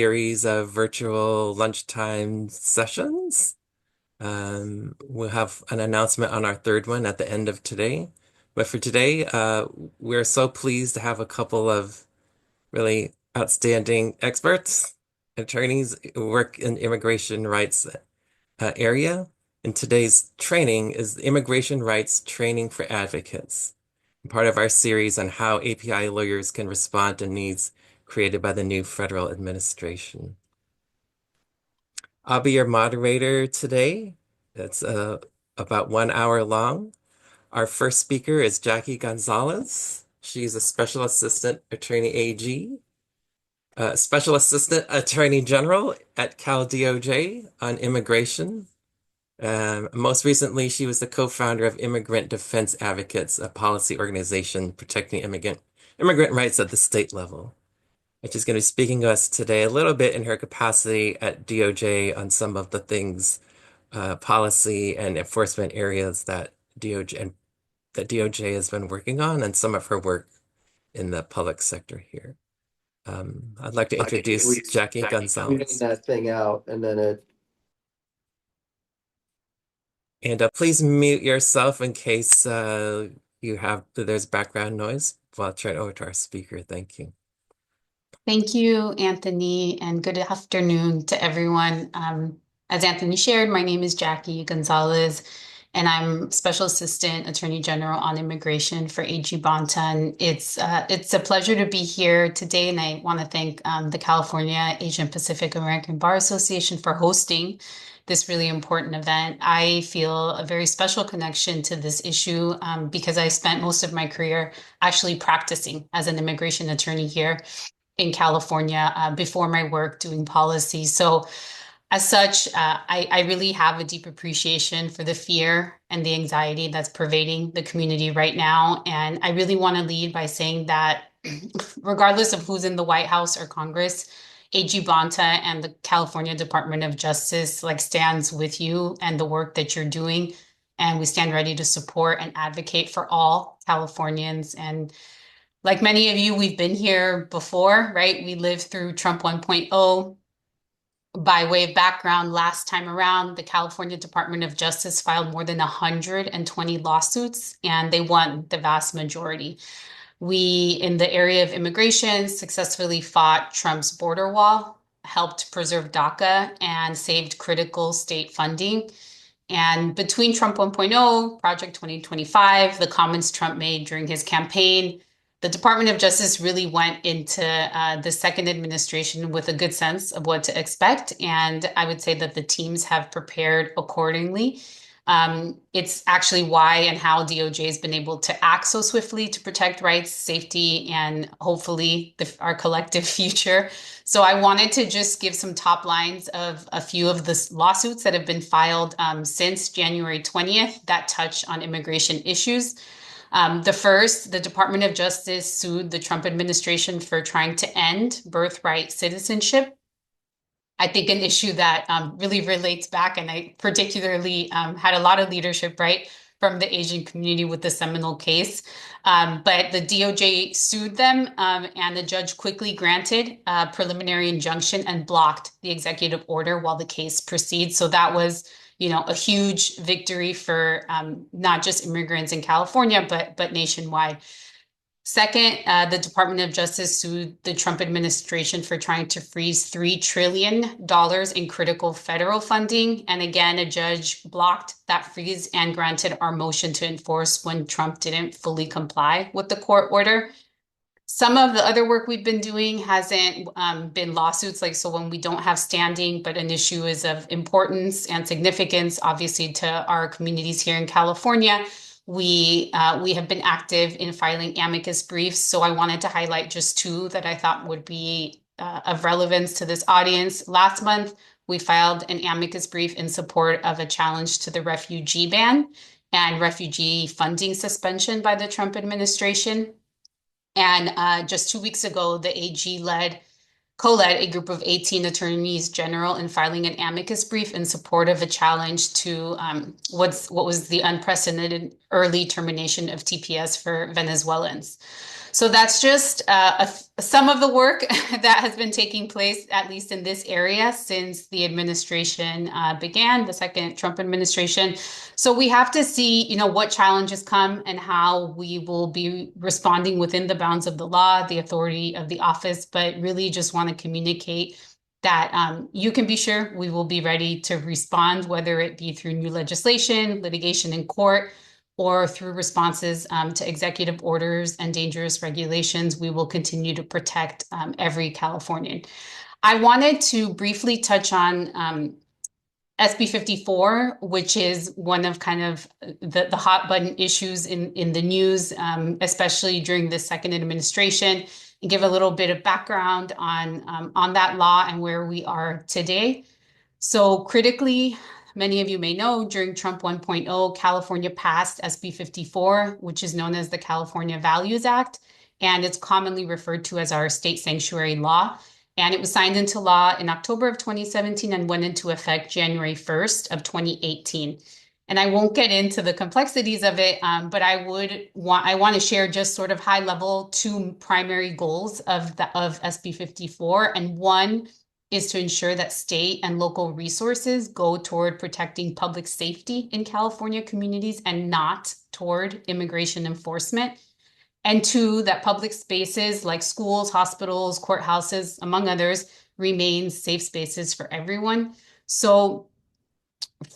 series of virtual lunchtime sessions. We'll have an announcement on our third one at the end of today. But for today, we're so pleased to have a couple of really outstanding experts, attorneys who work in immigration rights area. And today's training is the Immigration Rights Training for Advocates, part of our series on how API lawyers can respond to needs created by the new federal administration. I'll be your moderator today. It's about 1 hour long. Our first speaker is Jackie Gonzalez. She's a Special Assistant Attorney AG, Special Assistant Attorney General at Cal-DOJ on immigration. Most recently, she was the co-founder of Immigrant Defense Advocates, a policy organization protecting immigrant rights at the state level. And she's going to be speaking to us today a little bit in her capacity at DOJ on some of the things, policy and enforcement areas that DOJ has been working on, and some of her work in the public sector here. I'd like to introduce Jackie Gonzalez. That thing out, and then And please mute yourself in case there's background noise. I'll turn it over to our speaker. Thank you. Thank you, Anthony, and good afternoon to everyone. As Anthony shared, my name is Jackie Gonzalez, and I'm Special Assistant Attorney General on Immigration for AG Bonta. It's a pleasure to be here today, and I want to thank the California Asian Pacific American Bar Association for hosting this really important event. I feel a very special connection to this issue because I spent most of my career actually practicing as an immigration attorney here in California before my work doing policy. So as such, I really have a deep appreciation for the fear and the anxiety that's pervading the community right now. And I really want to lead by saying that regardless of who's in the White House or Congress, AG Bonta and the California Department of Justice stands with you and the work that you're doing. And we stand ready to support and advocate for all Californians. And like many of you, we've been here before, right? We lived through Trump 1.0. By way of background, last time around, the California Department of Justice filed more than 120 lawsuits, and they won the vast majority. We, in the area of immigration, successfully fought Trump's border wall, helped preserve DACA, and saved critical state funding. And between Trump 1.0, Project 2025, the comments Trump made during his campaign, the Department of Justice really went into the second administration with a good sense of what to expect. And I would say that the teams have prepared accordingly. It's actually why and how DOJ has been able to act so swiftly to protect rights, safety, and hopefully our collective future. So I wanted to just give some top lines of a few of the lawsuits that have been filed since January 20th that touch on immigration issues. The first, the Department of Justice sued the Trump administration for trying to end birthright citizenship. I think an issue that really relates back, and I particularly had a lot of leadership, right, from the Asian community with the seminal case. But the DOJ sued them, and the judge quickly granted a preliminary injunction and blocked the executive order while the case proceeds. So that was, a huge victory for not just immigrants in California, but nationwide. Second, the Department of Justice sued the Trump administration for trying to freeze $3 trillion in critical federal funding. And again, a judge blocked that freeze and granted our motion to enforce when Trump didn't fully comply with the court order. Some of the other work we've been doing hasn't been lawsuits, so when we don't have standing, but an issue is of importance and significance, obviously, to our communities here in California. We have been active in filing amicus briefs, so I wanted to highlight just two that I thought would be of relevance to this audience. Last month, we filed an amicus brief in support of a challenge to the refugee ban and refugee funding suspension by the Trump administration. And just 2 weeks ago, the AG co-led a group of 18 attorneys general in filing an amicus brief in support of a challenge to what was the unprecedented early termination of TPS for Venezuelans. So that's just some of the work that has been taking place, at least in this area, since the administration began, the second Trump administration. So we have to see, what challenges come and how we will be responding within the bounds of the law, the authority of the office, but really just want to communicate that you can be sure we will be ready to respond, whether it be through new legislation, litigation in court, or through responses to executive orders and dangerous regulations. We will continue to protect every Californian. I wanted to briefly touch on SB 54, which is one of kind of the hot button issues in the news, especially during the second administration, and give a little bit of background on that law and where we are today. So critically, many of you may know during Trump 1.0, California passed SB 54, which is known as the California Values Act, and it's commonly referred to as our state sanctuary law. And it was signed into law in October of 2017 and went into effect January 1st of 2018. And I won't get into the complexities of it, but I want to share just sort of high level two primary goals of SB 54. And one is to ensure that state and local resources go toward protecting public safety in California communities and not toward immigration enforcement. And two, that public spaces like schools, hospitals, courthouses, among others, remain safe spaces for everyone. So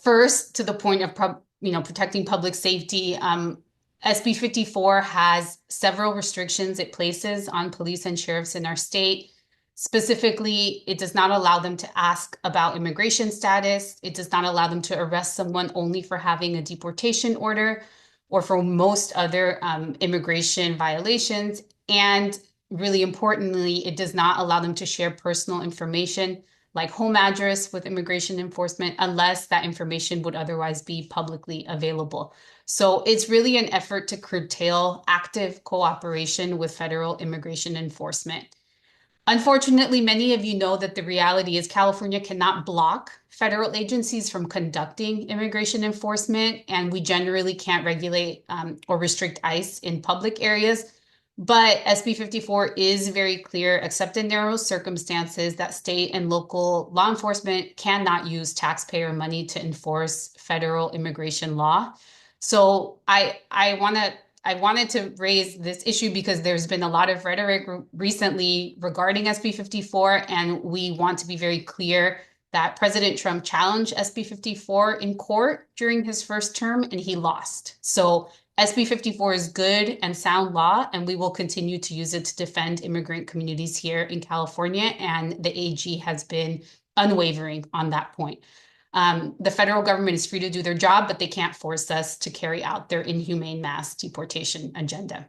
first, to the point of protecting public safety, SB 54 has several restrictions it places on police and sheriffs in our state. Specifically, it does not allow them to ask about immigration status. It does not allow them to arrest someone only for having a deportation order or for most other immigration violations. And really importantly, it does not allow them to share personal information like home address with immigration enforcement unless that information would otherwise be publicly available. So it's really an effort to curtail active cooperation with federal immigration enforcement. Unfortunately, many of you know that the reality is California cannot block federal agencies from conducting immigration enforcement, and we generally can't regulate or restrict ICE in public areas. But SB 54 is very clear, except in narrow circumstances, that state and local law enforcement cannot use taxpayer money to enforce federal immigration law. So I wanted to raise this issue because there's been a lot of rhetoric recently regarding SB 54, and we want to be very clear that President Trump challenged SB 54 in court during his first term and he lost. So SB 54 is good and sound law, and we will continue to use it to defend immigrant communities here in California, and the AG has been unwavering on that point. The federal government is free to do their job, but they can't force us to carry out their inhumane mass deportation agenda.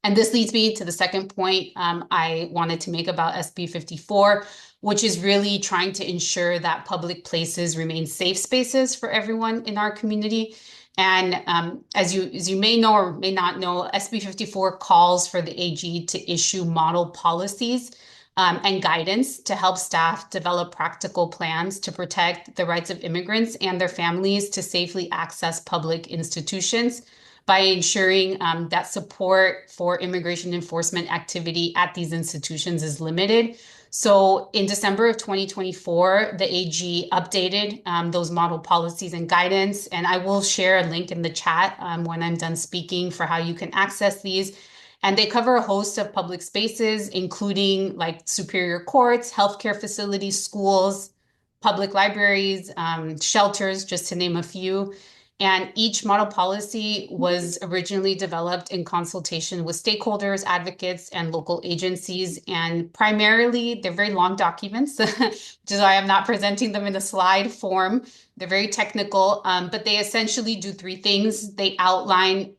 And this leads me to the second point I wanted to make about SB 54, which is really trying to ensure that public places remain safe spaces for everyone in our community. And as you may know or may not know, SB 54 calls for the AG to issue model policies and guidance to help staff develop practical plans to protect the rights of immigrants and their families to safely access public institutions by ensuring that support for immigration enforcement activity at these institutions is limited. So in December of 2024, the AG updated those model policies and guidance, and I will share a link in the chat when I'm done speaking for how you can access these. And they cover a host of public spaces, including like superior courts, healthcare facilities, schools, public libraries, shelters, just to name a few. And each model policy was originally developed in consultation with stakeholders, advocates, and local agencies. And primarily, they're very long documents, which is why I'm not presenting them in a slide form. They're very technical, but they essentially do three things. They outline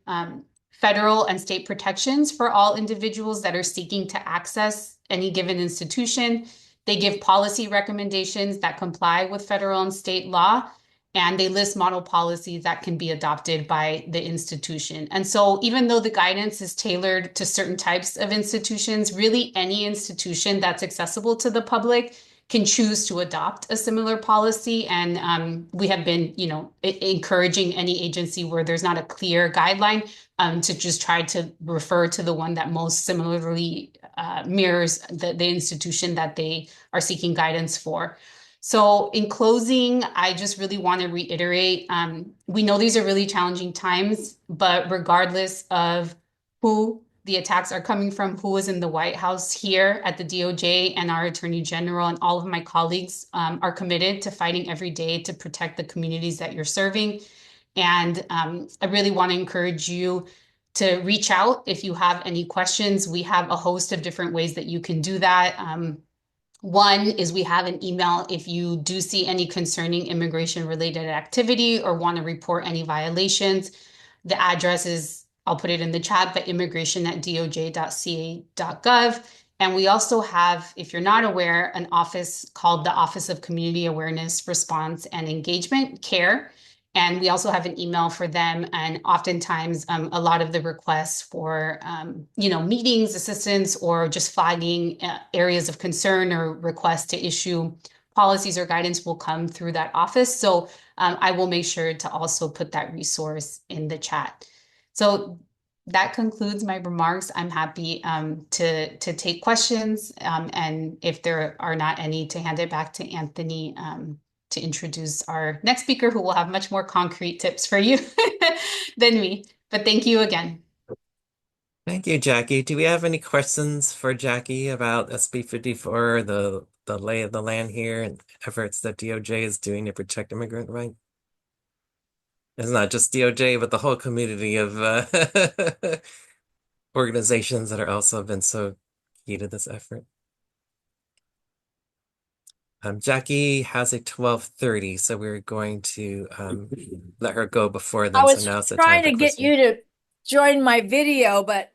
federal and state protections for all individuals that are seeking to access any given institution. They give policy recommendations that comply with federal and state law, and they list model policies that can be adopted by the institution. And so even though the guidance is tailored to certain types of institutions, really any institution that's accessible to the public can choose to adopt a similar policy. And we have been, encouraging any agency where there's not a clear guideline to just try to refer to the one that most similarly mirrors the institution that they are seeking guidance for. So, in closing, I just really want to reiterate we know these are really challenging times, but regardless of who the attacks are coming from, who is in the White House here at the DOJ, and our Attorney General and all of my colleagues are committed to fighting every day to protect the communities that you're serving. And I really want to encourage you to reach out if you have any questions. We have a host of different ways that you can do that. One is we have an email if you do see any concerning immigration related activity or want to report any violations. The address is, I'll put it in the chat, but immigration@doj.ca.gov. And we also have, if you're not aware, an office called the Office of Community Awareness, Response, and Engagement, CARE. And we also have an email for them. And oftentimes, a lot of the requests for, meetings, assistance, or just flagging areas of concern or requests to issue policies or guidance will come through that office. So I will make sure to also put that resource in the chat. So that concludes my remarks. I'm happy to take questions, and if there are not any, to hand it back to Anthony to introduce our next speaker, who will have much more concrete tips for you than me. But thank you again. Thank you, Jackie. Do we have any questions for Jackie about SB 54, the lay of the land here and efforts that DOJ is doing to protect immigrant rights? It's not just DOJ, but the whole community of organizations that are also been so key to this effort. Jackie has a 12:30, so we're going to let her go before I then. So was now it's the time trying for to get questions. you to join my video, but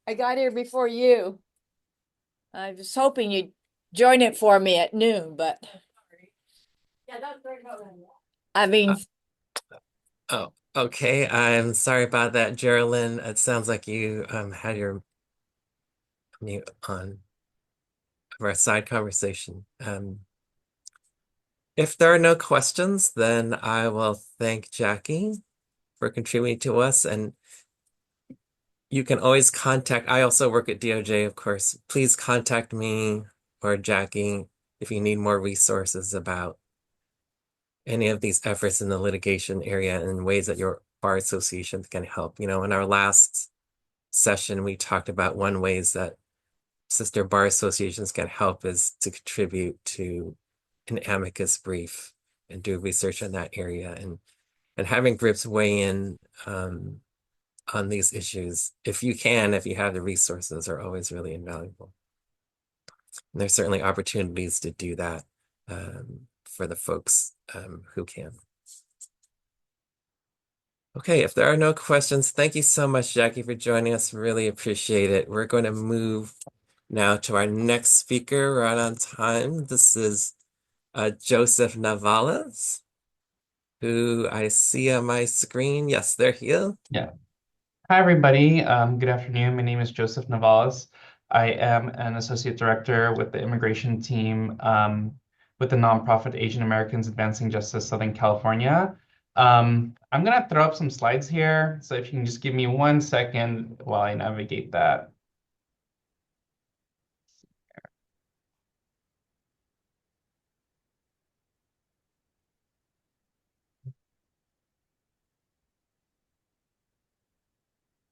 I got here before you. I was hoping you'd join it for me at noon, but I mean, Oh, okay. I'm sorry about that, Geraldine. It sounds like you had your mute on for a side conversation. If there are no questions, then I will thank Jackie for contributing to us. And you can always contact, I also work at DOJ, of course. Please contact me or Jackie if you need more resources about any of these efforts in the litigation area and ways that your bar association can help. You know, in our last session, we talked about one ways that sister bar associations can help is to contribute to an amicus brief and do research in that area and having groups weigh in on these issues, if you can, if you have the resources, are always really invaluable. And there's certainly opportunities to do that for the folks who can. Okay, if there are no questions, thank you so much, Jackie, for joining us. Really appreciate it. We're going to move now to our next speaker right on time. This is Joseph Navales, who I see on my screen. Yes, they're here. Yeah. Hi, everybody. Good afternoon. My name is Joseph Navales. I am an associate director with the immigration team with the nonprofit Asian Americans Advancing Justice Southern California. I'm going to throw up some slides here. So if you can just give me 1 second while I navigate that.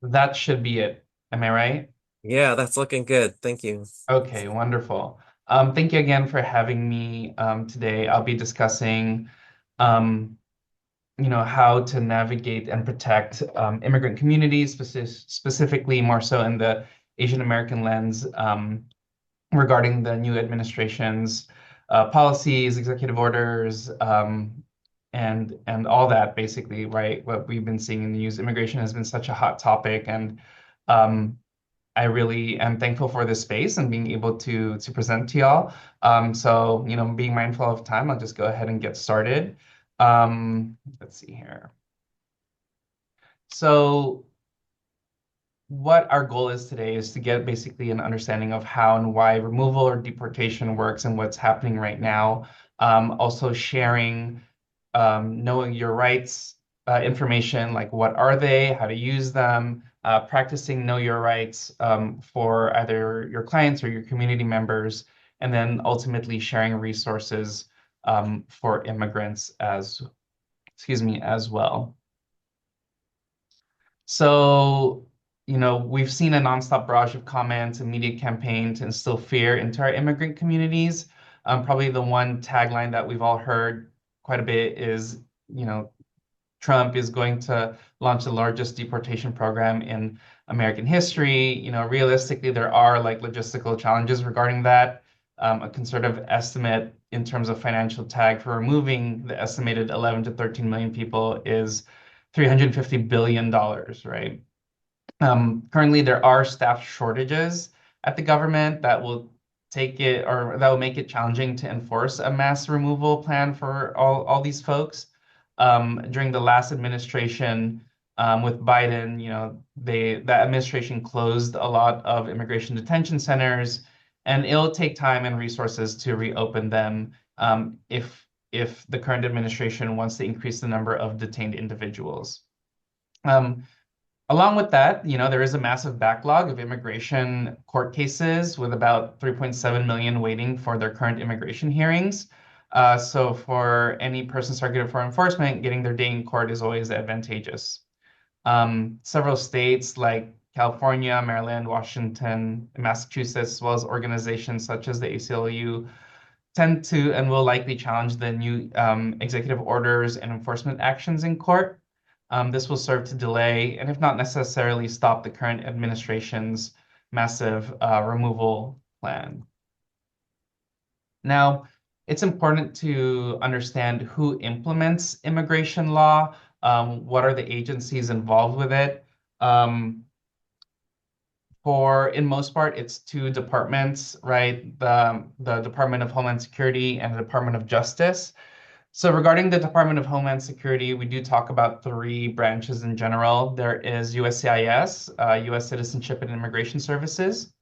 That should be it. Am I right? Yeah, that's looking good. Thank you. Okay, wonderful. Thank you again for having me today. I'll be discussing how to navigate and protect immigrant communities, specifically more so in the Asian American lens, regarding the new administration's policies, executive orders, and all that basically, right? What we've been seeing in the news, immigration has been such a hot topic, and I really am thankful for this space and being able to present to y'all. So, being mindful of time, I'll just go ahead and get started. Let's see here. So what our goal is today is to get basically an understanding of how and why removal or deportation works and what's happening right now. Also sharing knowing your rights information, like what are they, how to use them, practicing know your rights for either your clients or your community members, and then ultimately sharing resources for immigrants as well. So, we've seen a nonstop barrage of comments and media campaign to instill fear into our immigrant communities. Probably the one tagline that we've all heard quite a bit is, Trump is going to launch the largest deportation program in American history. Realistically, there are like logistical challenges regarding that. A conservative estimate in terms of financial tag for removing the estimated 11 to 13 million people is $350 billion, right? Currently, there are staff shortages at the government that will make it challenging to enforce a mass removal plan for all these folks. During the last administration with Biden, that administration closed a lot of immigration detention centers, and it'll take time and resources to reopen them if the current administration wants to increase the number of detained individuals. Along with that, there is a massive backlog of immigration court cases with about 3.7 million waiting for their current immigration hearings. So for any person targeted for enforcement, getting their day in court is always advantageous. Several states like California, Maryland, Washington, and Massachusetts, as well as organizations such as the ACLU, tend to and will likely challenge the new executive orders and enforcement actions in court. This will serve to delay, and if not necessarily stop, the current administration's massive removal plan. Now, it's important to understand who implements immigration law, what are the agencies involved with it. In most part, it's two departments, right? The Department of Homeland Security and the Department of Justice. So regarding the Department of Homeland Security, we do talk about three branches in general. There is USCIS, U.S. Citizenship and Immigration Services.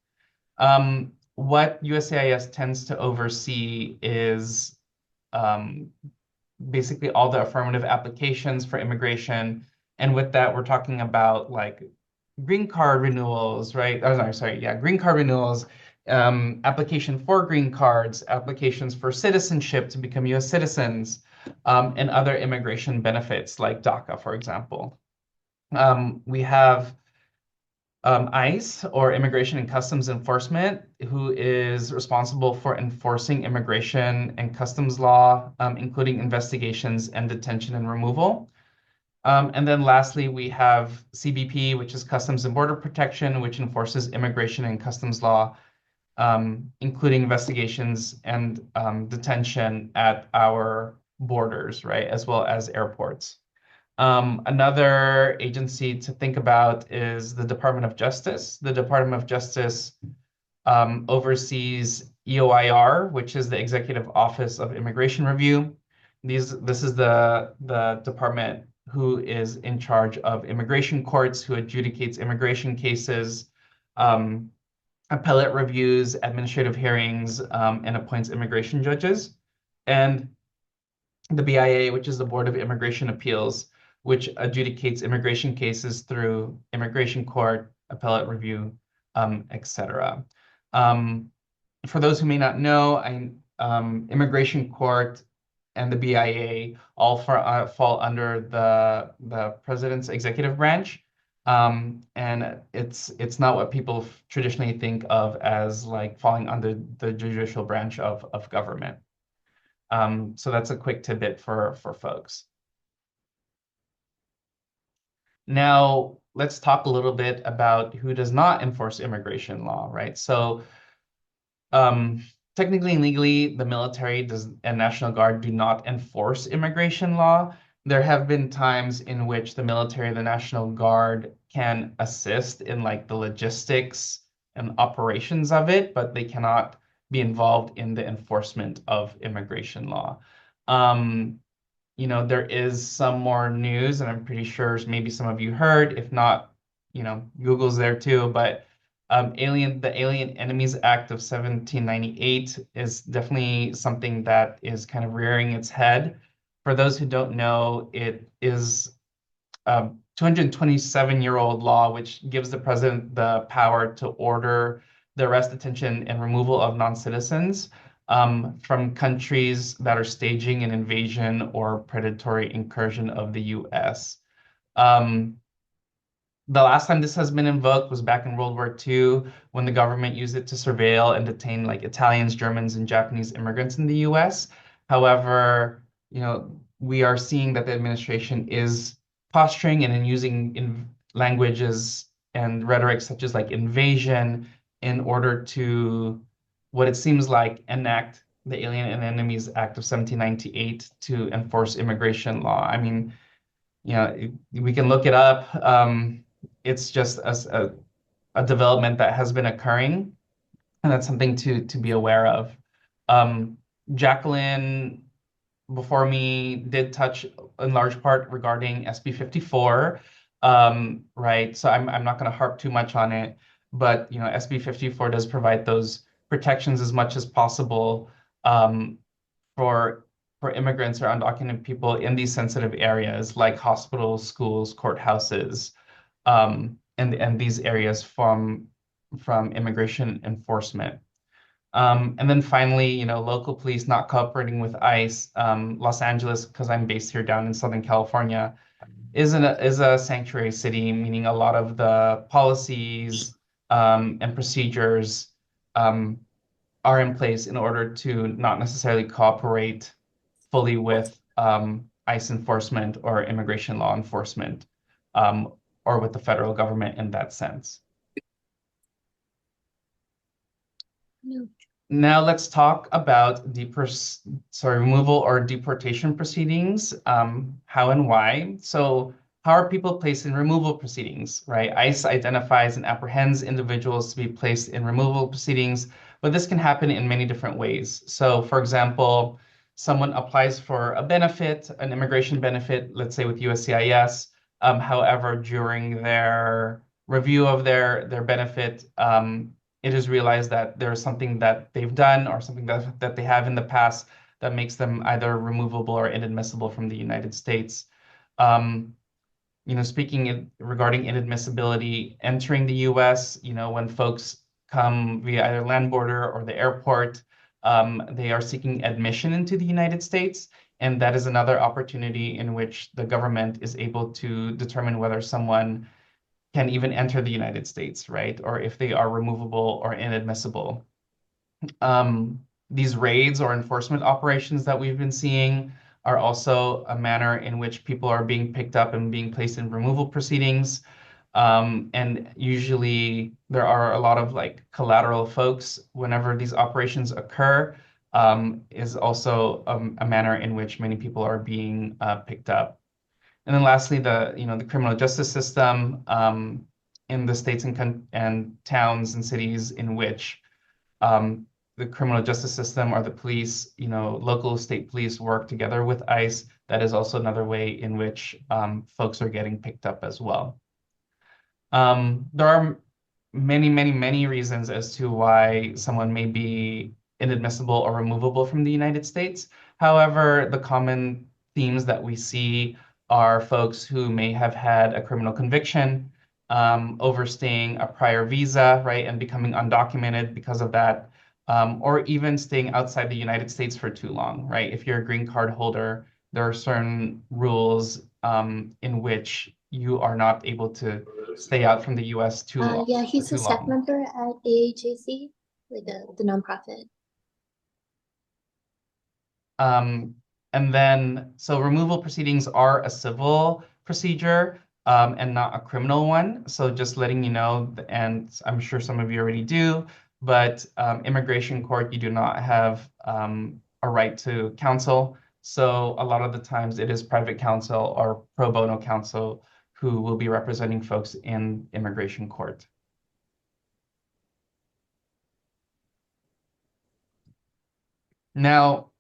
What USCIS tends to oversee is basically all the affirmative applications for immigration. And with that, we're talking about like green card renewals, right? Oh, sorry, yeah, green card renewals, application for green cards, applications for citizenship to become U.S. citizens, and other immigration benefits like DACA, for example. We have ICE, or Immigration and Customs Enforcement, who is responsible for enforcing immigration and customs law, including investigations and detention and removal. And then lastly, we have CBP, which is Customs and Border Protection, which enforces immigration and customs law, including investigations and detention at our borders, right, as well as airports. Another agency to think about is the Department of Justice. The Department of Justice oversees EOIR, which is the Executive Office of Immigration Review. This is the department who is in charge of immigration courts, who adjudicates immigration cases, appellate reviews, administrative hearings, and appoints immigration judges. And the BIA, which is the Board of Immigration Appeals, which adjudicates immigration cases through immigration court, appellate review, etc. For those who may not know, immigration court and the BIA all fall under the president's executive branch. And it's not what people traditionally think of as like falling under the judicial branch of government. So that's a quick tidbit for folks. Now, let's talk a little bit about who does not enforce immigration law, right? So technically and legally, the military and National Guard do not enforce immigration law. There have been times in which the military and the National Guard can assist in like the logistics and operations of it, but they cannot be involved in the enforcement of immigration law. There is some more news, and I'm pretty sure maybe some of you heard. If not, Google's there too, but the Alien Enemies Act of 1798 is definitely something that is kind of rearing its head. For those who don't know, it is a 227-year-old law which gives the president the power to order the arrest, detention, and removal of non-citizens from countries that are staging an invasion or predatory incursion of the U.S. Um, the last time this has been invoked was back in World War II when the government used it to surveil and detain like Italians, Germans, and Japanese immigrants in the US. However, we are seeing that the administration is posturing and in using languages and rhetoric such as like invasion in order to what it seems like enact the Alien and Enemies Act of 1798 to enforce immigration law. I mean, we can look it up. It's just a development that has been occurring, and that's something to be aware of. Jacqueline before me did touch in large part regarding SB 54, right? So I'm not going to harp too much on it, but SB 54 does provide those protections as much as possible um, for immigrants or undocumented people in these sensitive areas like hospitals, schools, courthouses, and these areas from immigration enforcement. And then finally, local police not cooperating with ICE. Los Angeles, because I'm based here down in Southern California, is a sanctuary city, meaning a lot of the policies and procedures are in place in order to not necessarily cooperate fully with ICE enforcement or immigration law enforcement, or with the federal government in that sense. Now let's talk about removal or deportation proceedings, how and why. So how are people placed in removal proceedings, right? ICE identifies and apprehends individuals to be placed in removal proceedings, but this can happen in many different ways. So for example, someone applies for a benefit, an immigration benefit, let's say with USCIS. However, during their review of their benefit, it is realized that there's something that they've done or something that they have in the past that makes them either removable or inadmissible from the United States. Speaking regarding inadmissibility, entering the U.S., when folks come via either land border or the airport, they are seeking admission into the United States. And that is another opportunity in which the government is able to determine whether someone can even enter the United States, right? Or if they are removable or inadmissible. These raids or enforcement operations that we've been seeing are also a manner in which people are being picked up and being placed in removal proceedings. And usually there are a lot of like collateral folks whenever these operations occur, is also a manner in which many people are being picked up. And then lastly, the criminal justice system in the states and towns and cities in which the criminal justice system or the police, local state police work together with ICE. That is also another way in which folks are getting picked up as well. There are many, many, many reasons as to why someone may be inadmissible or removable from the United States. However, the common themes that we see are folks who may have had a criminal conviction, overstaying a prior visa, right, and becoming undocumented because of that, or even staying outside the United States for too long, right? If you're a green card holder, there are certain rules in which you are not able to stay out from the US too long. Yeah, he's too a staff long. member at AHAC, like the nonprofit. And then, so removal proceedings are a civil procedure and not a criminal one. So just letting you know, and I'm sure some of you already do, but immigration court, you do not have a right to counsel. So a lot of the times it is private counsel or pro bono counsel who will be representing folks in immigration court. Now,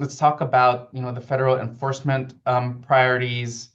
let's talk about the federal enforcement priorities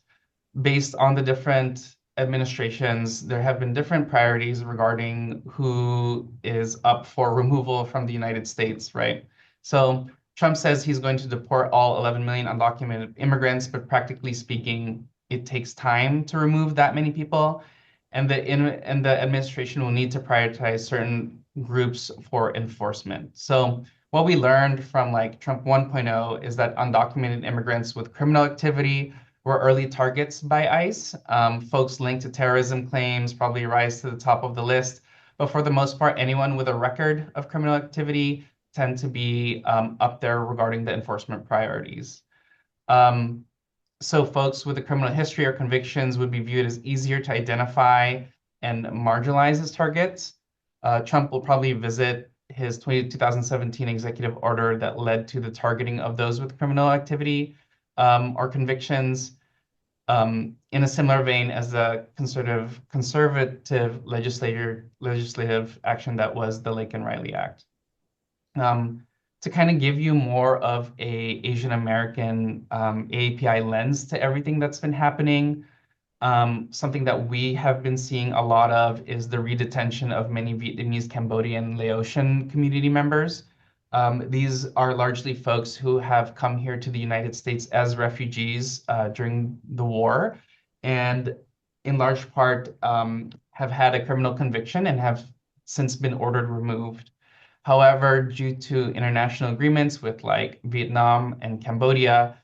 based on the different administrations, there have been different priorities regarding who is up for removal from the United States, right? So Trump says he's going to deport all 11 million undocumented immigrants, but practically speaking, it takes time to remove that many people. And the administration will need to prioritize certain groups for enforcement. So what we learned from like Trump 1.0 is that undocumented immigrants with criminal activity were early targets by ICE. Folks linked to terrorism claims probably rise to the top of the list. But for the most part, anyone with a record of criminal activity tend to be up there regarding the enforcement priorities. So folks with a criminal history or convictions would be viewed as easier to identify and marginalize as targets. Trump will probably visit his 2017 executive order that led to the targeting of those with criminal activity or convictions in a similar vein as the conservative legislative action that was the Lake and Riley Act. To kind of give you more of a Asian American API lens to everything that's been happening, something that we have been seeing a lot of is the redetention of many Vietnamese, Cambodian, Laotian community members. These are largely folks who have come here to the United States as refugees during the war, and in large part have had a criminal conviction and have since been ordered removed. However, due to international agreements with like Vietnam and Cambodia,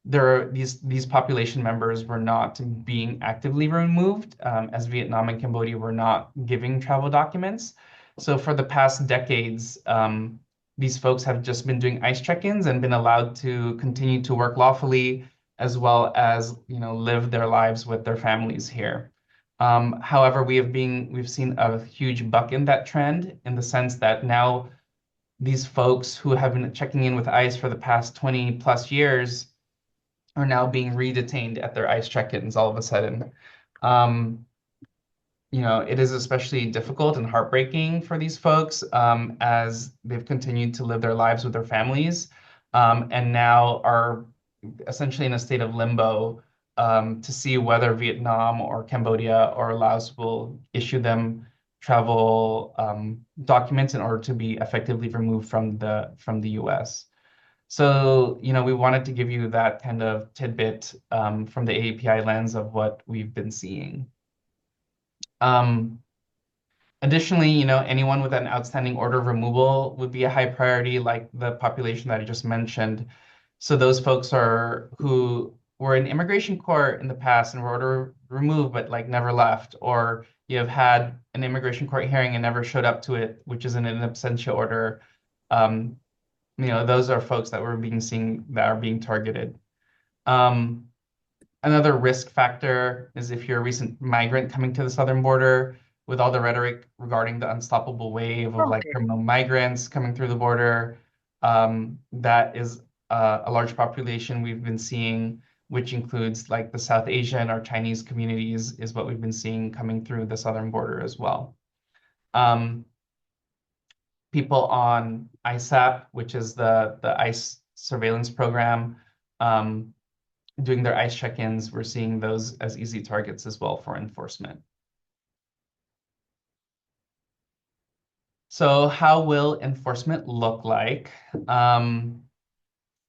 these population members were not being actively removed, as Vietnam and Cambodia were not giving travel documents. So for the past decades, these folks have just been doing ICE check-ins and been allowed to continue to work lawfully, as well as live their lives with their families here. However, we've seen a huge buck in that trend in the sense that now these folks who have been checking in with ICE for the past 20 plus years are now being re-detained at their ICE check-ins all of a sudden. It is especially difficult and heartbreaking for these folks as they've continued to live their lives with their families and now are essentially in a state of limbo to see whether Vietnam or Cambodia or Laos will issue them travel documents in order to be effectively removed from the US. So, we wanted to give you that kind of tidbit from the API lens of what we've been seeing. Additionally, anyone with an outstanding order of removal would be a high priority, like the population that I just mentioned. So those folks are who were in immigration court in the past and were ordered removed, but like never left, or you have had an immigration court hearing and never showed up to it, which is an in absentia order. Those are folks that we're seeing that are being targeted. Another risk factor is if you're a recent migrant coming to the southern border, with all the rhetoric regarding the unstoppable wave of like criminal migrants coming through the border. That is a large population we've been seeing, which includes like the South Asian or Chinese communities is what we've been seeing coming through the southern border as well. People on ISAP, which is the ICE surveillance program, doing their ICE check-ins, we're seeing those as easy targets as well for enforcement. So how will enforcement look like?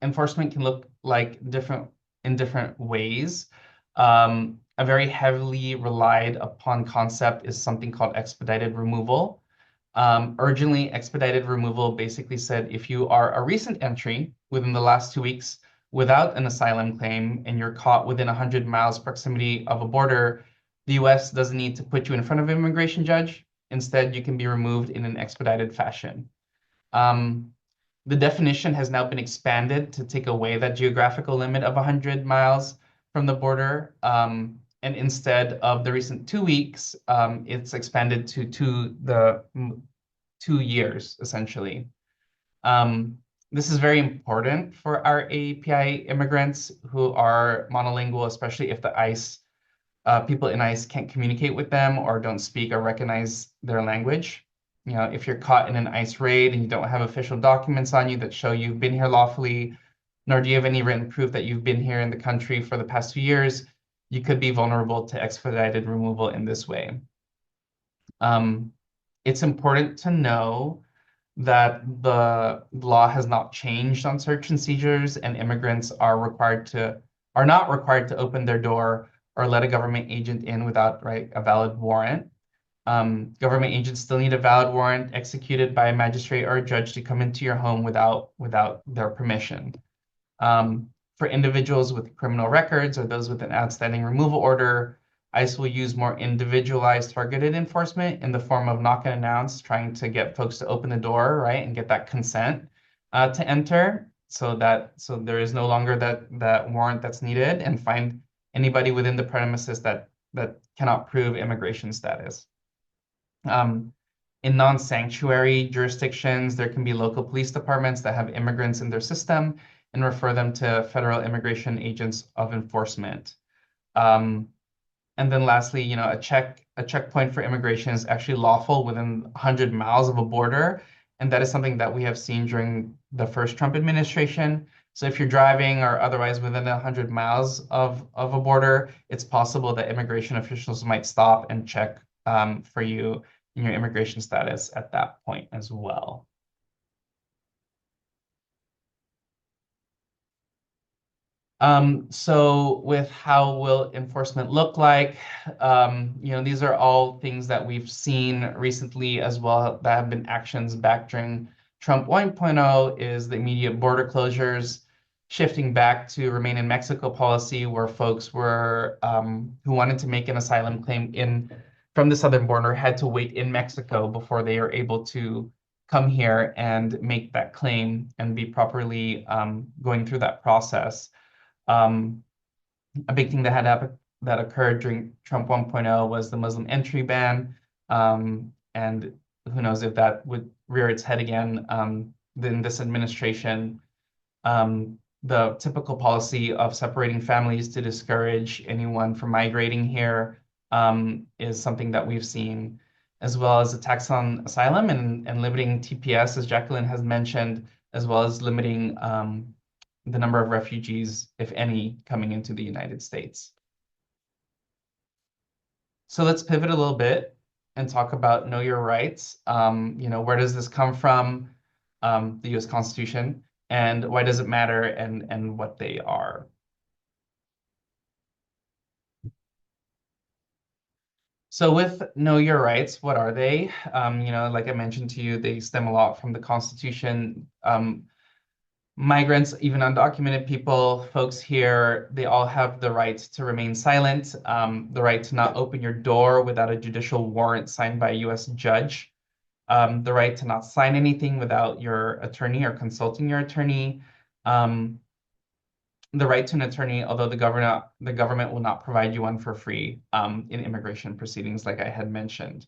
Enforcement can look like in different ways. A very heavily relied upon concept is something called expedited removal. Urgently expedited removal basically said if you are a recent entry within the last 2 weeks without an asylum claim and you're caught within 100 miles proximity of a border, the US doesn't need to put you in front of an immigration judge. Instead, you can be removed in an expedited fashion. The definition has now been expanded to take away that geographical limit of 100 miles from the border. And instead of the recent 2 weeks, it's expanded to 2 years, essentially. This is very important for our API immigrants who are monolingual, especially if the people in ICE can't communicate with them or don't speak or recognize their language. If you're caught in an ICE raid and you don't have official documents on you that show you've been here lawfully, nor do you have any written proof that you've been here in the country for the past 2 years, you could be vulnerable to expedited removal in this way. It's important to know that the law has not changed on search and seizures, and immigrants are not required to open their door or let a government agent in without a valid warrant. Government agents still need a valid warrant executed by a magistrate or a judge to come into your home without their permission. For individuals with criminal records or those with an outstanding removal order, ICE will use more individualized targeted enforcement in the form of knock and announce, trying to get folks to open the door, right, and get that consent to enter, so there is no longer that warrant that's needed, and find anybody within the premises that cannot prove immigration status. In non-sanctuary jurisdictions, there can be local police departments that have immigrants in their system and refer them to federal immigration agents of enforcement. And then lastly, a checkpoint for immigration is actually lawful within 100 miles of a border. And that is something that we have seen during the first Trump administration. So if you're driving or otherwise within 100 miles of a border, it's possible that immigration officials might stop and check for you in your immigration status at that point as well. So with how will enforcement look like, these are all things that we've seen recently as well that have been actions back during Trump 1.0, is the immediate border closures, shifting back to remain in Mexico policy, where folks were who wanted to make an asylum claim from the southern border had to wait in Mexico before they are able to come here and make that claim and be properly going through that process. A big thing that occurred during Trump 1.0 was the Muslim entry ban, and who knows if that would rear its head again in this administration. The typical policy of separating families to discourage anyone from migrating here is something that we've seen, as well as a tax on asylum and limiting TPS, as Jacqueline has mentioned, as well as limiting the number of refugees, if any, coming into the United States. So let's pivot a little bit and talk about know your rights. Where does this come from? The US Constitution, and why does it matter, and what they are. So with know your rights, what are they? Like I mentioned to you, they stem a lot from the Constitution. Migrants, even undocumented people, folks here, they all have the right to remain silent, the right to not open your door without a judicial warrant signed by a US judge, the right to not sign anything without your attorney or consulting your attorney, the right to an attorney, although the government will not provide you one for free in immigration proceedings, like I had mentioned.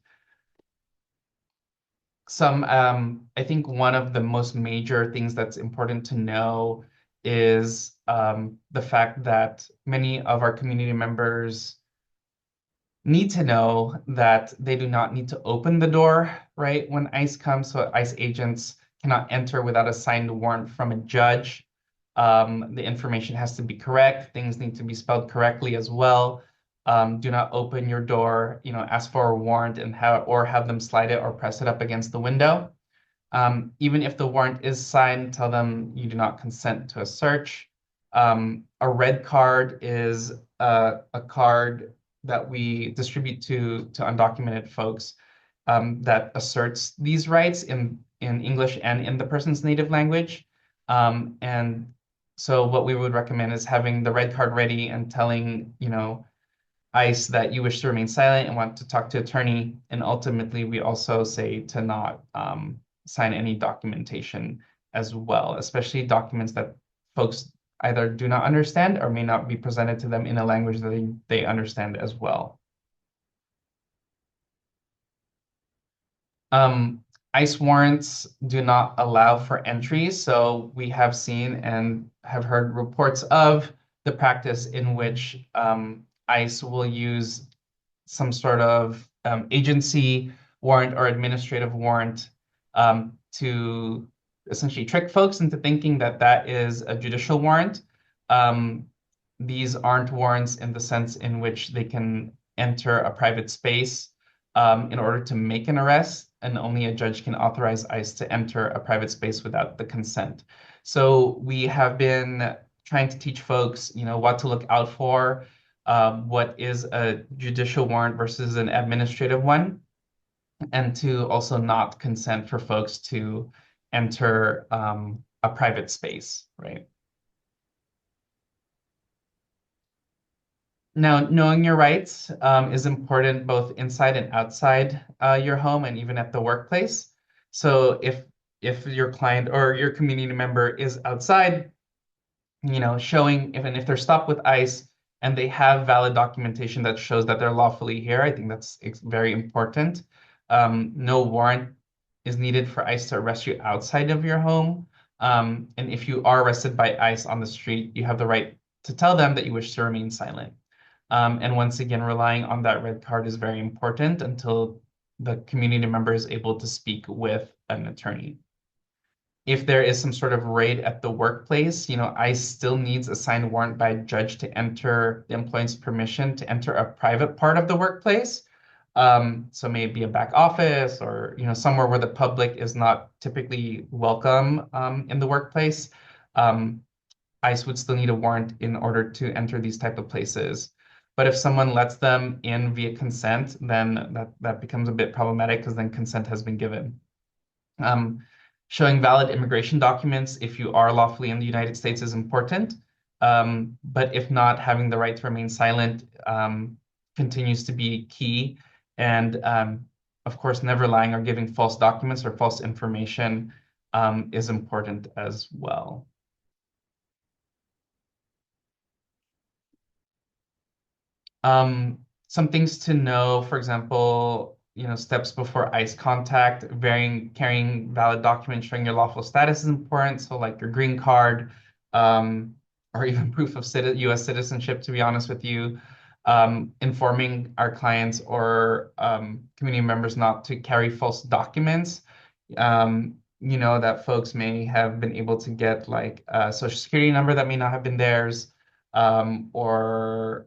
I think one of the most major things that's important to know is the fact that many of our community members need to know that they do not need to open the door, right, when ICE comes. So ICE agents cannot enter without a signed warrant from a judge. The information has to be correct. Things need to be spelled correctly as well. Do not open your door, ask for a warrant and have them slide it or press it up against the window. Even if the warrant is signed, tell them you do not consent to a search. A red card is a card that we distribute to undocumented folks that asserts these rights in English and in the person's native language. And so what we would recommend is having the red card ready and telling, ICE that you wish to remain silent and want to talk to attorney. And ultimately, we also say to not sign any documentation as well, especially documents that folks either do not understand or may not be presented to them in a language that they understand as well. ICE warrants do not allow for entry, so we have seen and have heard reports of the practice in which ICE will use some sort of agency warrant or administrative warrant to essentially trick folks into thinking that that is a judicial warrant. these aren't warrants in the sense in which they can enter a private space in order to make an arrest, and only a judge can authorize ICE to enter a private space without the consent. So we have been trying to teach folks, what to look out for, what is a judicial warrant versus an administrative one, and to also not consent for folks to enter a private space, right? Now, knowing your rights is important both inside and outside your home and even at the workplace. So if your client or your community member is outside, showing if they're stopped with ICE and they have valid documentation that shows that they're lawfully here, I think that's very important. No warrant is needed for ICE to arrest you outside of your home. And if you are arrested by ICE on the street, you have the right to tell them that you wish to remain silent. And once again, relying on that red card is very important until the community member is able to speak with an attorney. If there is some sort of raid at the workplace, ICE still needs a signed warrant by a judge to enter the employee's permission to enter a private part of the workplace. So maybe a back office or somewhere where the public is not typically welcome in the workplace. ICE would still need a warrant in order to enter these type of places. But if someone lets them in via consent, then that becomes a bit problematic because then consent has been given. Showing valid immigration documents if you are lawfully in the United States is important. But if not, having the right to remain silent continues to be key. And of course, never lying or giving false documents or false information is important as well. Some things to know, for example, steps before ICE contact, carrying valid documents showing your lawful status is important. So like your green card, or even proof of US citizenship, to be honest with you. Informing our clients or community members not to carry false documents. That folks may have been able to get like a social security number that may not have been theirs, or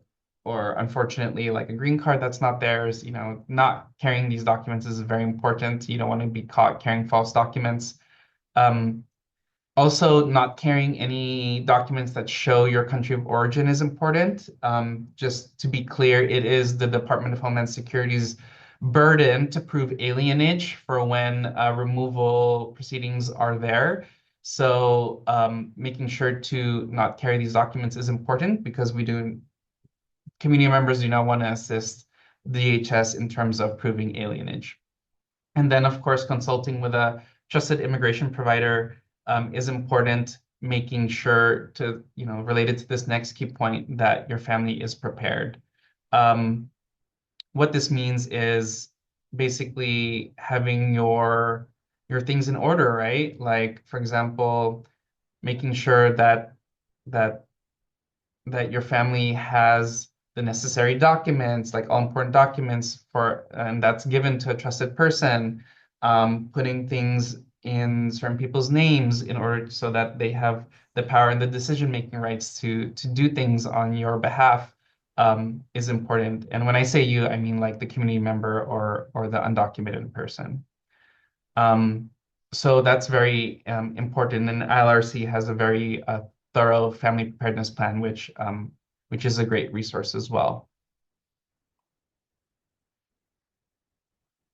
unfortunately, like a green card that's not theirs. Not carrying these documents is very important. You don't want to be caught carrying false documents. Also, not carrying any documents that show your country of origin is important. Just to be clear, it is the Department of Homeland Security's burden to prove alienage for when removal proceedings are there. So making sure to not carry these documents is important because community members do not want to assist the DHS in terms of proving alienage. And then, of course, consulting with a trusted immigration provider is important, making sure to, related to this next key point, that your family is prepared. What this means is basically having your things in order, right? Like, for example, making sure that your family has the necessary documents, like all important documents and that's given to a trusted person, putting things in certain people's names in order so that they have the power and the decision-making rights to do things on your behalf is important. And when I say you, I mean like the community member or the undocumented person. So that's very important. And ILRC has a very thorough family preparedness plan, which is a great resource as well.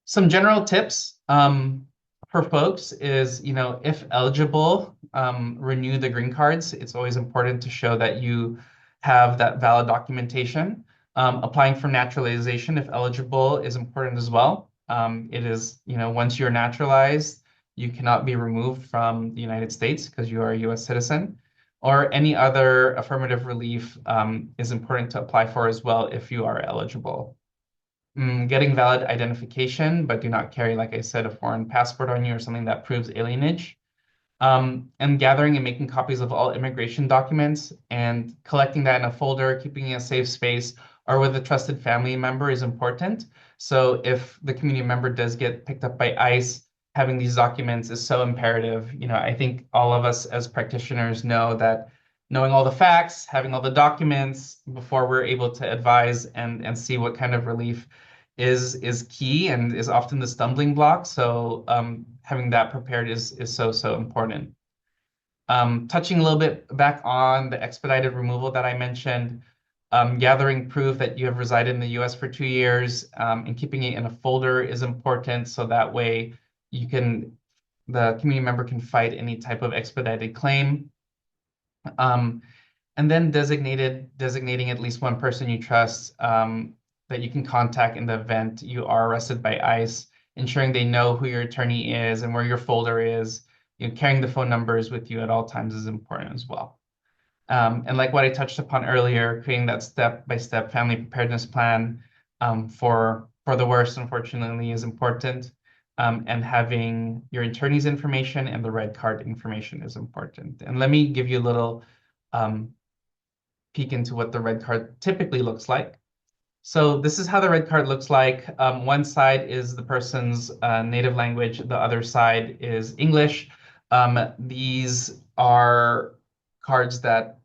Some general tips for folks is, if eligible, renew the green cards. It's always important to show that you have that valid documentation. Applying for naturalization, if eligible, is important as well. It is, once you're naturalized, you cannot be removed from the United States because you are a US citizen. Or any other affirmative relief is important to apply for as well if you are eligible. Getting valid identification, but do not carry, like I said, a foreign passport on you or something that proves alienage. And gathering and making copies of all immigration documents and collecting that in a folder, keeping in a safe space, or with a trusted family member is important. So if the community member does get picked up by ICE, having these documents is so imperative. I think all of us as practitioners know that knowing all the facts, having all the documents before we're able to advise and see what kind of relief is key and is often the stumbling block. So having that prepared is so important. Touching a little bit back on the expedited removal that I mentioned, gathering proof that you have resided in the US for 2 years, and keeping it in a folder is important so that way the community member can fight any type of expedited claim. And then designating at least one person you trust that you can contact in the event you are arrested by ICE, ensuring they know who your attorney is and where your folder is. Carrying the phone numbers with you at all times is important as well. And like what I touched upon earlier, creating that step-by-step family preparedness plan for the worst, unfortunately, is important. And having your attorney's information and the red card information is important. And let me give you a little peek into what the red card typically looks like. So this is how the red card looks like. One side is the person's native language. The other side is English. These are cards that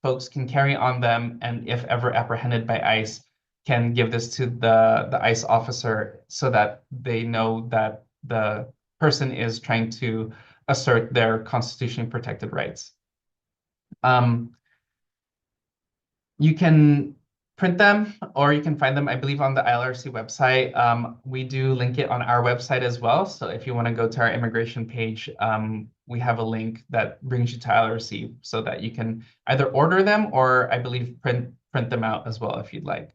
folks can carry on them, and if ever apprehended by ICE, can give this to the ICE officer so that they know that the person is trying to assert their constitutionally protected rights. You can print them or you can find them, I believe, on the ILRC website. We do link it on our website as well. So if you want to go to our immigration page, we have a link that brings you to ILRC so that you can either order them or I believe print them out as well if you'd like.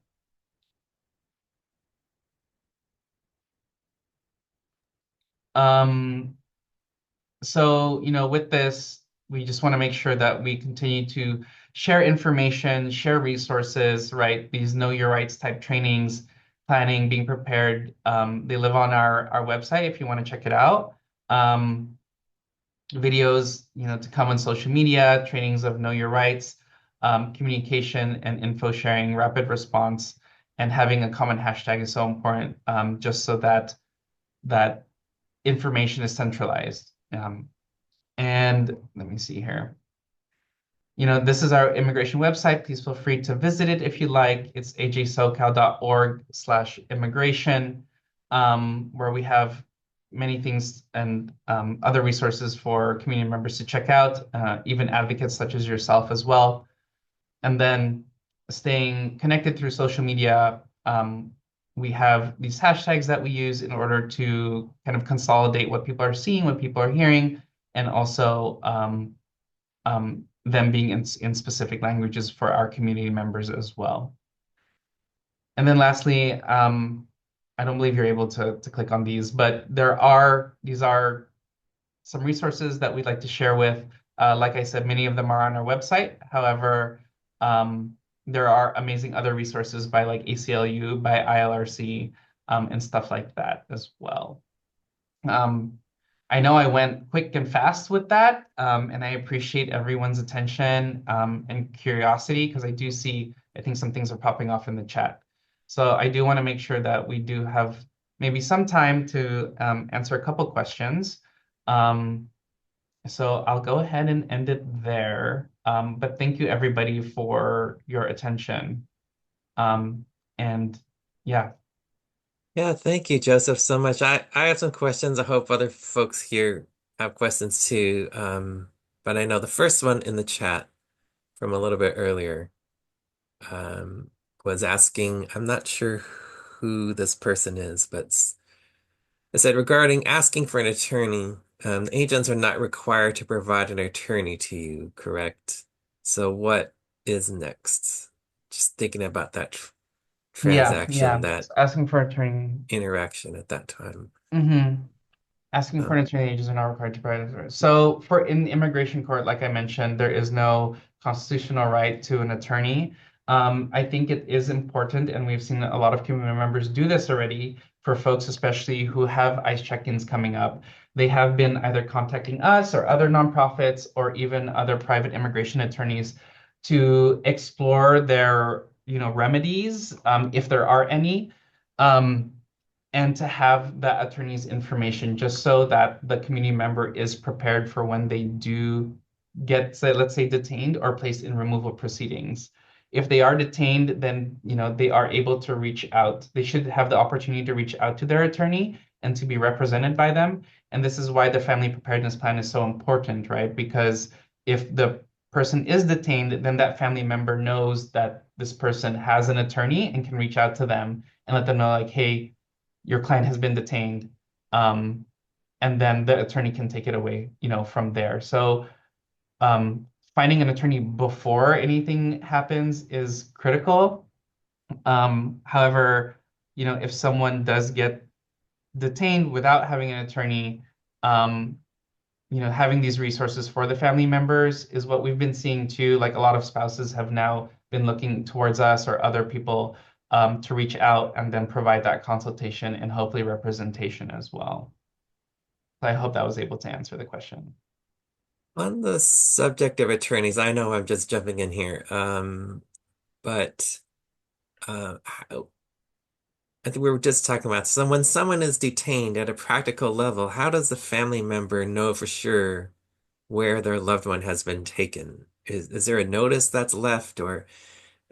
So, with this, we just want to make sure that we continue to share information, share resources, right? These know your rights type trainings, planning, being prepared. They live on our website if you want to check it out. Videos, to come on social media, trainings of know your rights, communication and info sharing, rapid response, and having a common hashtag is so important, just so that information is centralized. And let me see here. This is our immigration website. Please feel free to visit it if you like. It's ajsocal.org/immigration, where we have many things and other resources for community members to check out, even advocates such as yourself as well. And then staying connected through social media, we have these hashtags that we use in order to kind of consolidate what people are seeing, what people are hearing, and also them being in specific languages for our community members as well. And then lastly, I don't believe you're able to click on these, but these are some resources that we'd like to share with. Like I said, many of them are on our website. However, there are amazing other resources by like ACLU, by ILRC, and stuff like that as well. I know I went quick and fast with that, and I appreciate everyone's attention and curiosity because I do see, I think some things are popping off in the chat. So I do want to make sure that we do have maybe some time to answer a couple questions. So I'll go ahead and end it there. But thank you everybody for your attention. And yeah. Yeah, thank you, Joseph, so much. I have some questions. I hope other folks here have questions too. But I know the first one in the chat from a little bit earlier was asking, I'm not sure who this person is, but it said regarding asking for an attorney, agents are not required to provide an attorney to you, correct? So what is next? Just thinking about that transaction, that Asking for an attorney. interaction at that time. Asking for an attorney, agents are not required to provide an attorney. So in the immigration court, like I mentioned, there is no constitutional right to an attorney. I think it is important, and we've seen a lot of community members do this already for folks, especially who have ICE check-ins coming up. They have been either contacting us or other nonprofits or even other private immigration attorneys to explore their, remedies, if there are any. And to have that attorney's information just so that the community member is prepared for when they do get, say, let's say, detained or placed in removal proceedings. If they are detained, then they are able to reach out. They should have the opportunity to reach out to their attorney and to be represented by them. And this is why the family preparedness plan is so important, right? Because if the person is detained, then that family member knows that this person has an attorney and can reach out to them and let them know, like, hey, your client has been detained. And then the attorney can take it away, from there. So um, finding an attorney before anything happens is critical. However, if someone does get detained without having an attorney, um, having these resources for the family members is what we've been seeing too. Like a lot of spouses have now been looking towards us or other people to reach out and then provide that consultation and hopefully representation as well. So I hope that was able to answer the question. On the subject of attorneys, I know I'm just jumping in here, but I think we were just talking about when someone is detained at a practical level, how does the family member know for sure where their loved one has been taken? Is there a notice that's left, or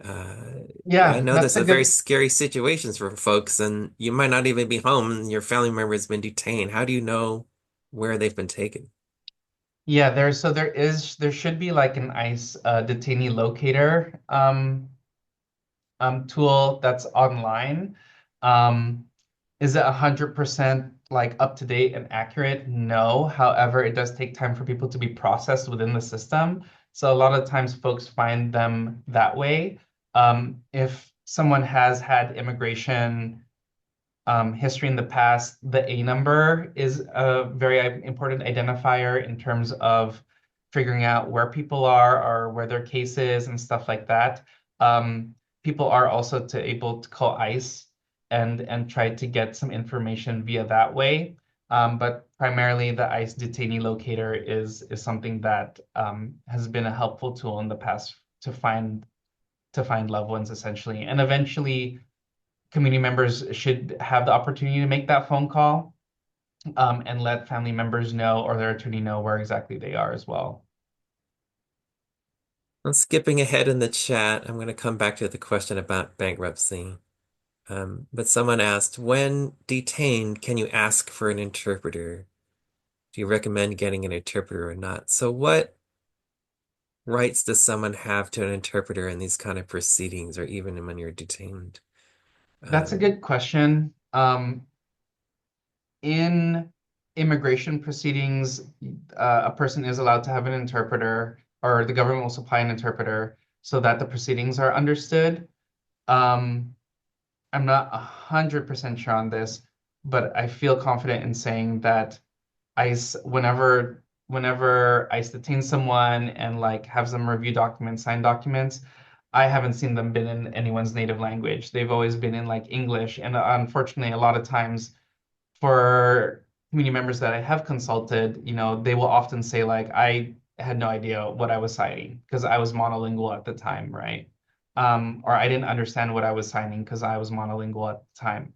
I Yeah, know that's there's a a very good. scary situations for folks, and you might not even be home, and your family member has been detained. How do you know where they've been taken? Yeah, there should be like an ICE detainee locator tool that's online. Um, is it 100% like up to date and accurate? No. However, it does take time for people to be processed within the system. So a lot of times folks find them that way. If someone has had immigration history in the past, the A number is a very important identifier in terms of figuring out where people are or where their case is and stuff like that. Um, People are also able to call ICE and try to get some information via that way. But primarily, the ICE detainee locator is something that has been a helpful tool in the past to find loved ones essentially, and eventually community members should have the opportunity to make that phone call and let family members know or their attorney know where exactly they are as well. I'm skipping ahead in the chat. I'm going to come back to the question about bankruptcy. But someone asked, when detained, can you ask for an interpreter? Do you recommend getting an interpreter or not? So what rights does someone have to an interpreter in these kind of proceedings or even when you're detained? That's a Um, good question. In immigration proceedings, a person is allowed to have an interpreter, or the government will supply an interpreter so that the proceedings are understood. Um, I'm not 100% sure on this, but I feel confident in saying that ICE, whenever ICE detains someone and like has them review documents, sign documents, I haven't seen them been in anyone's native language. They've always been in like English. And unfortunately, a lot of times for community members that I have consulted, they will often say like, I had no idea what I was signing because I was monolingual at the time, right? Or I didn't understand what I was signing because I was monolingual at the time.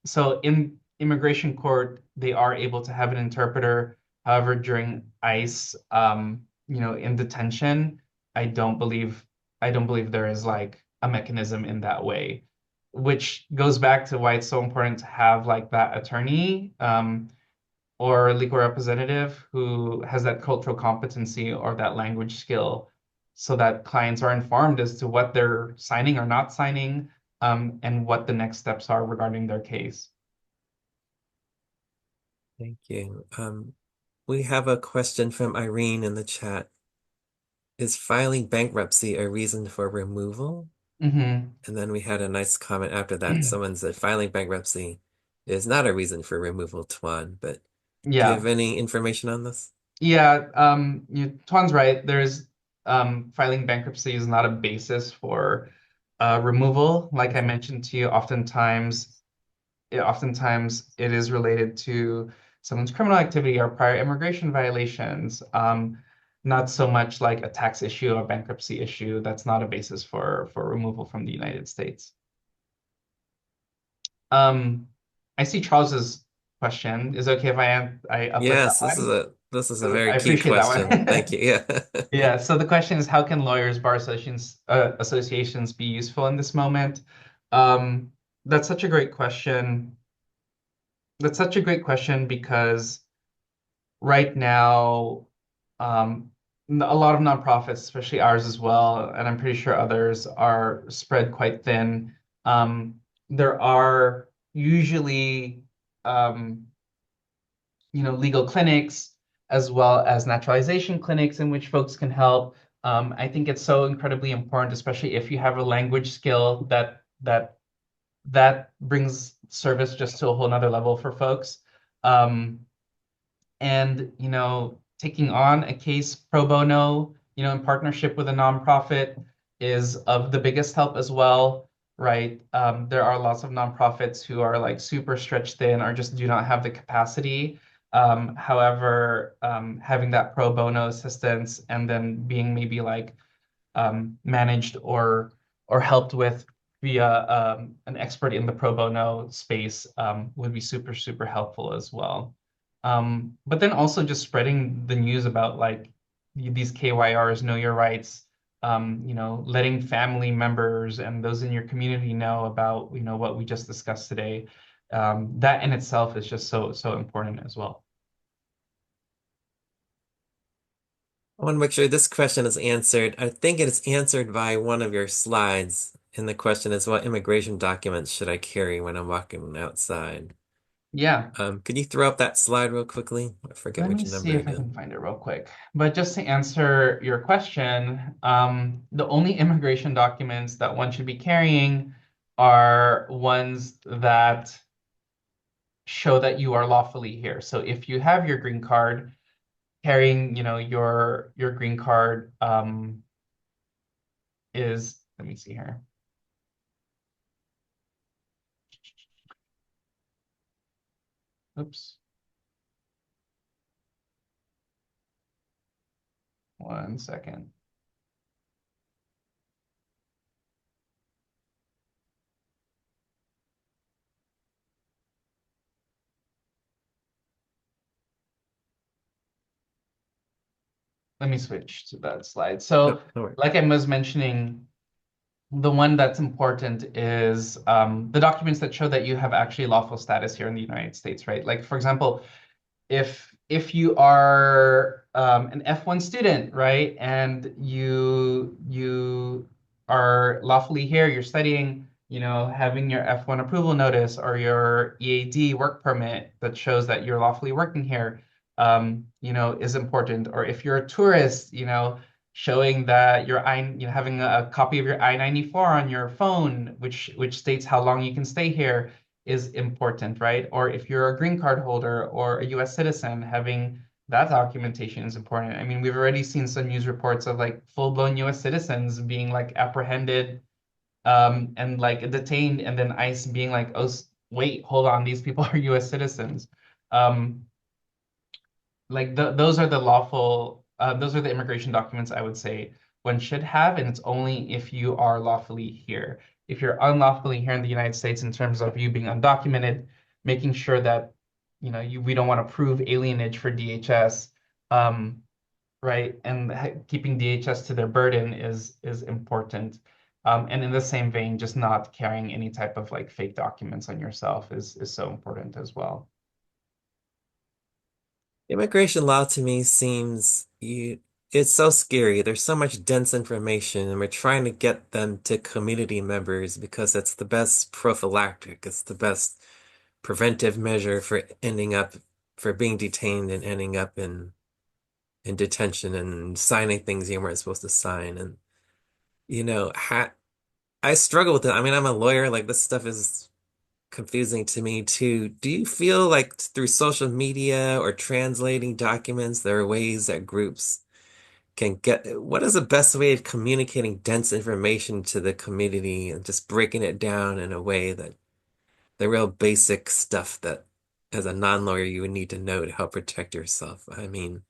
So in immigration court, they are able to have an interpreter. However, during ICE, in detention, I don't believe I don't believe there is like a mechanism in that way, which goes back to why it's so important to have like that attorney or legal representative who has that cultural competency or that language skill so that clients are informed as to what they're signing or not signing and what the next steps are regarding their case. thank you. We have a question from Irene in the chat. Is filing bankruptcy a reason for removal? Hmm. And then we had a nice comment after that. Someone said filing bankruptcy is not a reason for removal, Tuan, but do you Yeah. have any information on this? Yeah, Tuan's right. There's filing bankruptcy is not a basis for removal. Like I Mhm. mentioned to you, oftentimes it is related to someone's criminal activity or prior immigration violations. Not so much like a tax issue or bankruptcy issue. That's not a basis for removal from the United States. Um, I see Charles's question. Is it okay if I upload that Yes, this is one? This is a So very I key appreciate that question. one. Thank you. Yeah. Yeah, so the question is, how can lawyers, bar associations be useful in this moment? Um, that's such a great question. That's such a great question because right now, a lot of nonprofits, especially ours as well, and I'm pretty sure others, are spread quite thin. There are usually, um, legal clinics as well as naturalization clinics in which folks can help. I think it's so incredibly important, especially if you have a language skill that brings service just to a whole nother level for folks. Um, and taking on a case pro bono, in partnership with a nonprofit is of the biggest help as well, right? There are lots of nonprofits who are like super stretched thin or just do not have the capacity. However, having that pro bono assistance and then being maybe like managed or helped with via an expert in the pro bono space would be super, super helpful as well. But then also just spreading the news about like these KYRs, know your rights, letting family members and those in your community know about, what we just discussed today. That in itself is just so, so important as well. I want to make sure this question is answered. I think it is answered by one of your slides. And the question is, what immigration documents should I carry when I'm walking outside? Yeah. Could you throw up that slide real quickly? I forget Let me which see number if it I is. can find it real quick. But just to answer your question, the only immigration documents that one should be carrying are ones that show that you are lawfully here. So if you have your green card, carrying, your green card is, let me see here. Oops. One second. Let me switch to that slide. So, No, no worries. like I was mentioning, the one that's important is the documents that show that you have actually lawful status here in the United States, right? Like, for example, if you are an F1 student, right, and you are lawfully here, you're studying, having your F1 approval notice or your EAD work permit that shows that you're lawfully working here, is important. Or if you're a tourist, showing that having a copy of your I-94 on your phone, which states how long you can stay here is important, right? Or if you're a green card holder or a US citizen, having that documentation is important. I mean, we've already seen some news reports of like full-blown US citizens being like apprehended and like detained, and then ICE being like, oh, wait, hold on, these people are US citizens. Um, like those are the those are the immigration documents I would say one should have, and it's only if you are lawfully here. If you're unlawfully here in the United States in terms of you being undocumented, making sure that we don't want to prove alienage for DHS, right? And keeping DHS to their burden is important. And in the same vein, just not carrying any type of like fake documents on yourself is so important as well. Immigration law to me it's so scary. There's so much dense information, and we're trying to get them to community members because it's the best prophylactic. It's the best preventive measure for being detained and ending up in detention and signing things you weren't supposed to sign. And you know, ha I struggle with it. I mean, I'm a lawyer. Like this stuff is confusing to me too. Do you feel like through social media or translating documents, there are ways that groups can what is the best way of communicating dense information to the community and just breaking it down in a way that the real basic stuff that as a non-lawyer you would need to know to help protect yourself? I mean,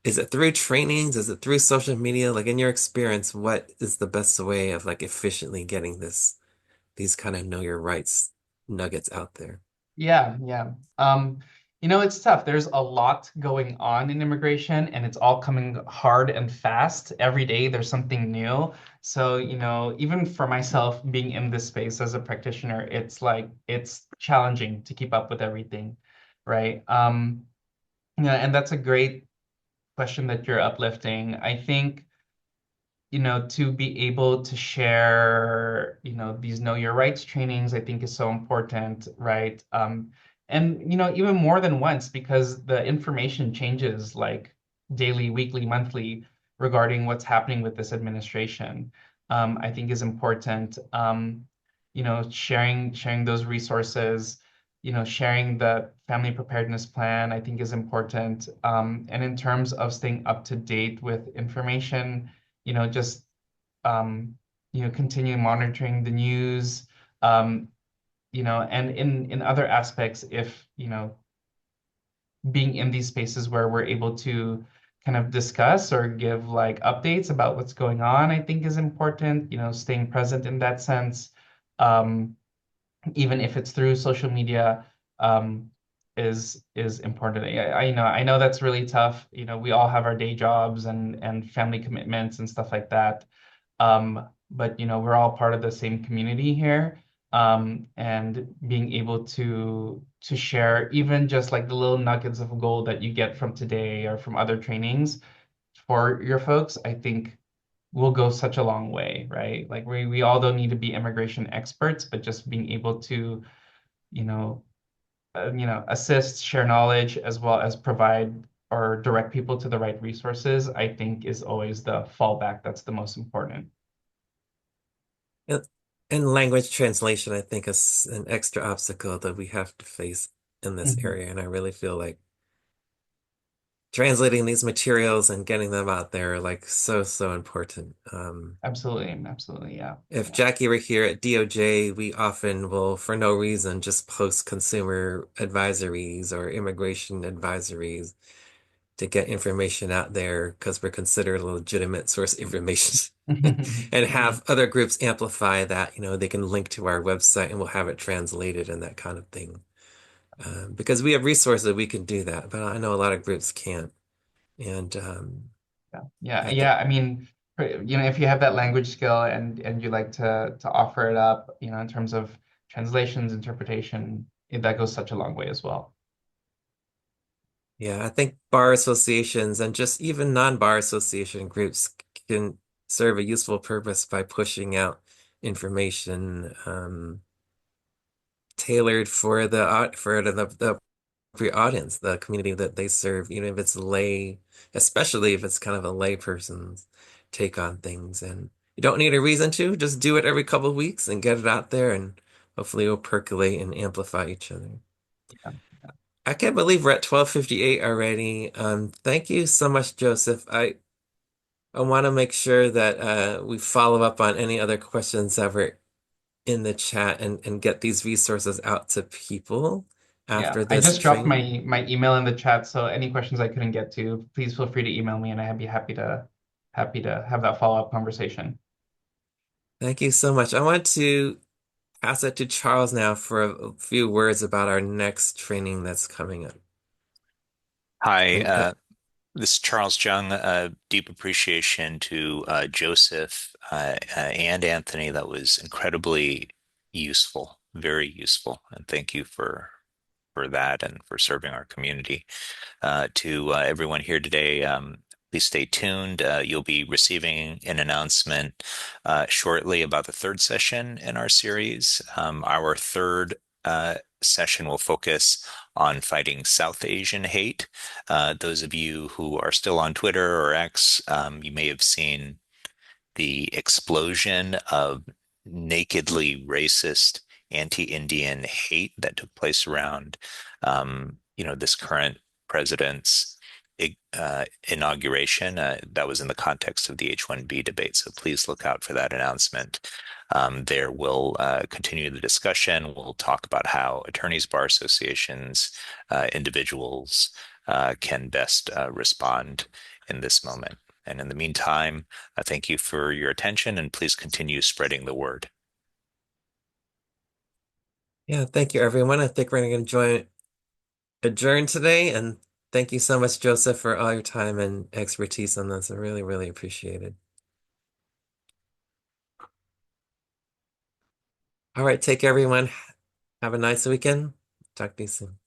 is it through trainings? Is it through social media? Like in your experience, what is the best way of like efficiently getting these kind of know your rights nuggets out there? Yeah, yeah. It's tough. There's a lot going on in immigration, and it's all coming hard and fast. Every day there's something new. So, even for myself being in this space as a practitioner, it's challenging to keep up with everything, right? Yeah, and that's a great question that you're uplifting. I think to be able to share, these know your rights trainings, I think is so important, right? And even more than once, because the information changes like daily, weekly, monthly regarding what's happening with this administration, I think is important. Sharing those resources, sharing the family preparedness plan, I think is important. And in terms of staying up to date with information, just continue monitoring the news, and in other aspects, if being in these spaces where we're able to kind of discuss or give like updates about what's going on, I think is important. Staying present in that sense, um, even if it's through social media, is important. I know that's really tough. We all have our day jobs and family commitments and stuff like that. But we're all part of the same community here. And being able to share even just like the little nuggets of gold that you get from today or from other trainings for your folks, I think will go such a long way, right? Like we all don't need to be immigration experts, but just being able to, you know, assist, share knowledge, as well as provide or direct people to the right resources, I think is always the fallback that's the most important. And, and language translation, I think, is an extra obstacle that we have to face in this Mhm. area. And I really feel like translating these materials and getting them out there are like so, so important. Absolutely, absolutely, yeah. If Yeah. Jackie were here at DOJ, we often will, for no reason, just post consumer advisories or immigration advisories to get information out there because we're considered a legitimate source of information and have other groups amplify that. They can link to our website and we'll have it translated and that kind of thing. Because we have resources, we can do that, but I know a lot of groups can't. And Yeah, yeah, I think, yeah. I mean, if you have that language skill and you like to offer it up, in terms of translations, interpretation, that goes such a long way as well. yeah, I think bar associations and just even non-bar association groups can serve a useful purpose by pushing out information tailored for the appropriate audience, the community that they serve, even if it's lay, especially if it's kind of a lay person's take on things. And you don't need a reason to, just do it every couple of weeks and get it out there, and hopefully it'll percolate and amplify each other. Yeah. I can't believe we're at 12:58 already. Thank you so much, Joseph. I want to make sure that we follow up on any other questions that were in the chat and get these resources out to people Yeah, after I this just dropped training. my email in the chat, so any questions I couldn't get to, please feel free to email me, and I'd be happy to have that follow-up conversation. Thank you so much. I want to pass it to Charles now for a few words about our next training that's coming up. Hi, And this is Charles Jung. Deep appreciation to Joseph and Anthony. That was incredibly useful, very useful, and thank you for that and for serving our community. To everyone here today, please stay tuned. You'll be receiving an announcement shortly about the third session in our series. Our third session will focus on fighting South Asian hate. Those of you who are still on Twitter or X, you may have seen the explosion of nakedly racist anti-Indian hate that took place around, this current president's inauguration. That was in the context of the H-1B debate. So please look out for that announcement. There we'll continue the discussion. We'll talk about how attorneys, bar associations, individuals can best respond in this moment. And in the meantime, thank you for your attention and please continue spreading the word. yeah, thank you, everyone. I think we're going to join adjourn today. And thank you so much, Joseph, for all your time and expertise on this. I really, really appreciate it. All right, take care, everyone. Have a nice weekend. Talk to you soon.